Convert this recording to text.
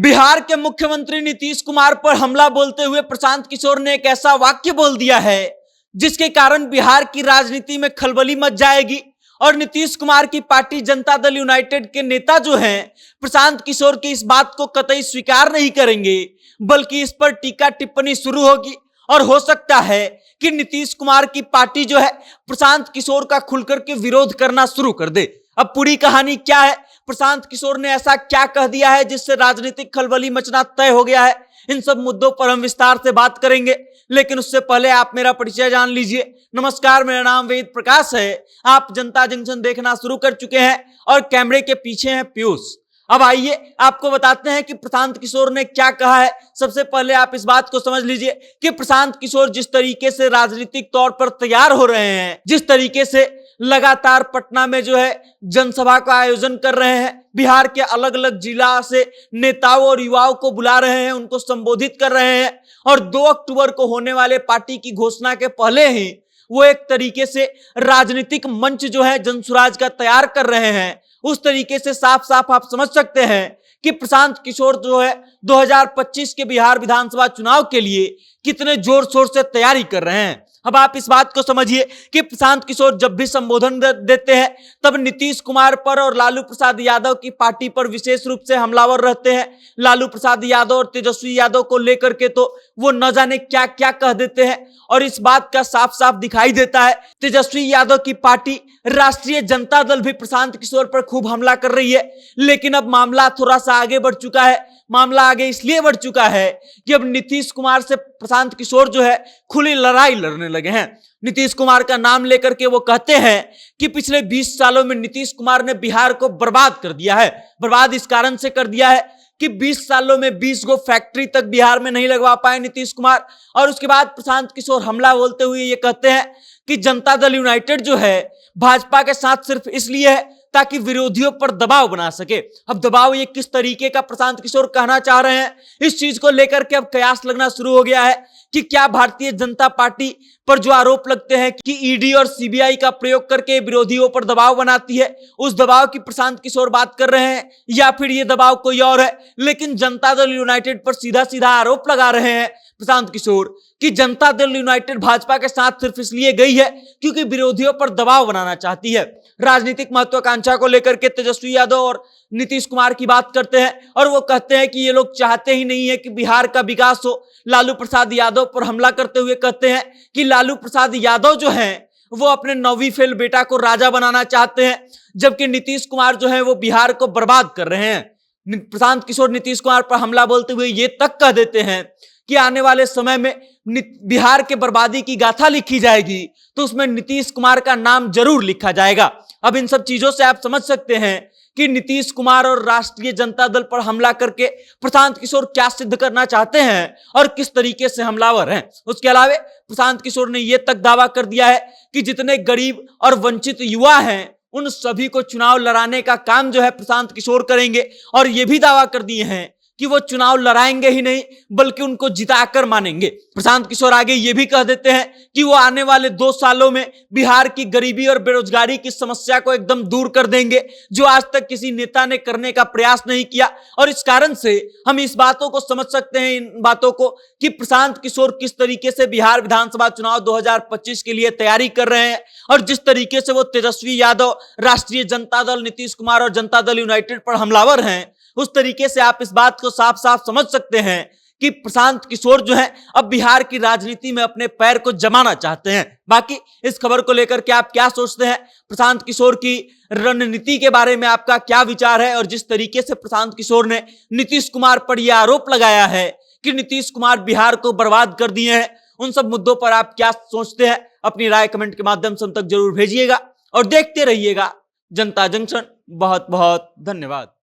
बिहार के मुख्यमंत्री नीतीश कुमार पर हमला बोलते हुए प्रशांत किशोर ने एक ऐसा वाक्य बोल दिया है जिसके कारण बिहार की राजनीति में खलबली मच जाएगी और नीतीश कुमार की पार्टी जनता दल यूनाइटेड के नेता जो हैं प्रशांत किशोर की इस बात को कतई स्वीकार नहीं करेंगे, बल्कि इस पर टीका टिप्पणी शुरू होगी और हो सकता है कि नीतीश कुमार की पार्टी जो है प्रशांत किशोर का खुलकर के विरोध करना शुरू कर दे। अब पूरी कहानी क्या है, प्रशांत किशोर ने ऐसा क्या कह दिया है जिससे राजनीतिक खलबली मचना तय हो गया है, इन सब मुद्दों पर हम विस्तार से बात करेंगे। लेकिन उससे पहले आप मेरा परिचय जान लीजिए। नमस्कार, मेरा नाम वेद प्रकाश है। आप जनता जंक्शन देखना शुरू कर चुके हैं और कैमरे के पीछे हैं पीयूष। अब आइए आपको बताते हैं कि प्रशांत किशोर ने क्या कहा है। सबसे पहले आप इस बात को समझ लीजिए कि प्रशांत किशोर जिस तरीके से राजनीतिक तौर पर तैयार हो रहे हैं, जिस तरीके से लगातार पटना में जो है जनसभा का आयोजन कर रहे हैं, बिहार के अलग अलग जिला से नेताओं और युवाओं को बुला रहे हैं, उनको संबोधित कर रहे हैं और 2 अक्टूबर को होने वाले पार्टी की घोषणा के पहले ही वो एक तरीके से राजनीतिक मंच जो है जनसुराज का तैयार कर रहे हैं। उस तरीके से साफ साफ आप समझ सकते हैं कि प्रशांत किशोर जो है 2025 के बिहार विधानसभा चुनाव के लिए कितने जोर शोर से तैयारी कर रहे हैं। अब आप इस बात को समझिए कि प्रशांत किशोर जब भी संबोधन देते हैं तब नीतीश कुमार पर और लालू प्रसाद यादव की पार्टी पर विशेष रूप से हमलावर रहते हैं। लालू प्रसाद यादव और तेजस्वी यादव को लेकर के तो वो न जाने क्या क्या कह देते हैं और इस बात का साफ साफ दिखाई देता है तेजस्वी यादव की पार्टी राष्ट्रीय जनता दल भी प्रशांत किशोर पर खूब हमला कर रही है। लेकिन अब मामला थोड़ा सा आगे बढ़ चुका है। मामला आगे इसलिए बढ़ चुका है कि अब नीतीश कुमार से प्रशांत किशोर जो है खुली लड़ाई लड़ने लगे हैं। नीतीश कुमार का नाम लेकर के वो कहते हैं कि पिछले 20 सालों में नीतीश कुमार ने बिहार को बर्बाद कर दिया है। बर्बाद इस कारण से कर दिया है कि 20 सालों में 20 गो फैक्ट्री तक बिहार में नहीं लगवा पाए नीतीश कुमार। और उसके बाद प्रशांत किशोर हमला बोलते हुए ये कहते हैं कि जनता दल यूनाइटेड जो है भाजपा के साथ सिर्फ इसलिए है ताकि विरोधियों पर दबाव बना सके। अब दबाव ये किस तरीके का प्रशांत किशोर कहना चाह रहे हैं, इस चीज को लेकर के अब कयास लगना शुरू हो गया है कि क्या भारतीय जनता पार्टी पर जो आरोप लगते हैं कि ईडी और सीबीआई का प्रयोग करके विरोधियों पर दबाव बनाती है, उस दबाव की प्रशांत किशोर बात कर रहे हैं या फिर ये दबाव कोई और है। लेकिन जनता दल यूनाइटेड पर सीधा सीधा आरोप लगा रहे हैं प्रशांत किशोर कि जनता दल यूनाइटेड भाजपा के साथ सिर्फ इसलिए गई है क्योंकि विरोधियों पर दबाव बनाना चाहती है। राजनीतिक महत्वाकांक्षा को लेकर के तेजस्वी यादव और नीतीश कुमार की बात करते हैं और वो कहते हैं कि ये लोग चाहते ही नहीं है कि बिहार का विकास हो। लालू प्रसाद यादव पर हमला करते हुए कहते हैं कि लालू प्रसाद यादव जो हैं वो अपने 9वीं फेल बेटा को राजा बनाना चाहते हैं, जबकि नीतीश कुमार जो है वो बिहार को बर्बाद कर रहे हैं। प्रशांत किशोर नीतीश कुमार पर हमला बोलते हुए ये तक कह देते हैं कि आने वाले समय में बिहार के बर्बादी की गाथा लिखी जाएगी तो उसमें नीतीश कुमार का नाम जरूर लिखा जाएगा। अब इन सब चीजों से आप समझ सकते हैं कि नीतीश कुमार और राष्ट्रीय जनता दल पर हमला करके प्रशांत किशोर क्या सिद्ध करना चाहते हैं और किस तरीके से हमलावर हैं। उसके अलावा प्रशांत किशोर ने यह तक दावा कर दिया है कि जितने गरीब और वंचित युवा हैं उन सभी को चुनाव लड़ाने का काम जो है प्रशांत किशोर करेंगे और यह भी दावा कर दिए हैं कि वो चुनाव लड़ाएंगे ही नहीं बल्कि उनको जिताकर मानेंगे। प्रशांत किशोर आगे ये भी कह देते हैं कि वो आने वाले 2 सालों में बिहार की गरीबी और बेरोजगारी की समस्या को एकदम दूर कर देंगे, जो आज तक किसी नेता ने करने का प्रयास नहीं किया। और इस कारण से हम इस बातों को समझ सकते हैं, इन बातों को, कि प्रशांत किशोर किस तरीके से बिहार विधानसभा चुनाव 2025 के लिए तैयारी कर रहे हैं और जिस तरीके से वो तेजस्वी यादव, राष्ट्रीय जनता दल, नीतीश कुमार और जनता दल यूनाइटेड पर हमलावर हैं, उस तरीके से आप इस बात को साफ साफ समझ सकते हैं कि प्रशांत किशोर जो है अब बिहार की राजनीति में अपने पैर को जमाना चाहते हैं। बाकी इस खबर को लेकर के आप क्या सोचते हैं, प्रशांत किशोर की रणनीति के बारे में आपका क्या विचार है और जिस तरीके से प्रशांत किशोर ने नीतीश कुमार पर यह आरोप लगाया है कि नीतीश कुमार बिहार को बर्बाद कर दिए हैं, उन सब मुद्दों पर आप क्या सोचते हैं, अपनी राय कमेंट के माध्यम से हम तक जरूर भेजिएगा और देखते रहिएगा जनता जंक्शन। बहुत बहुत धन्यवाद।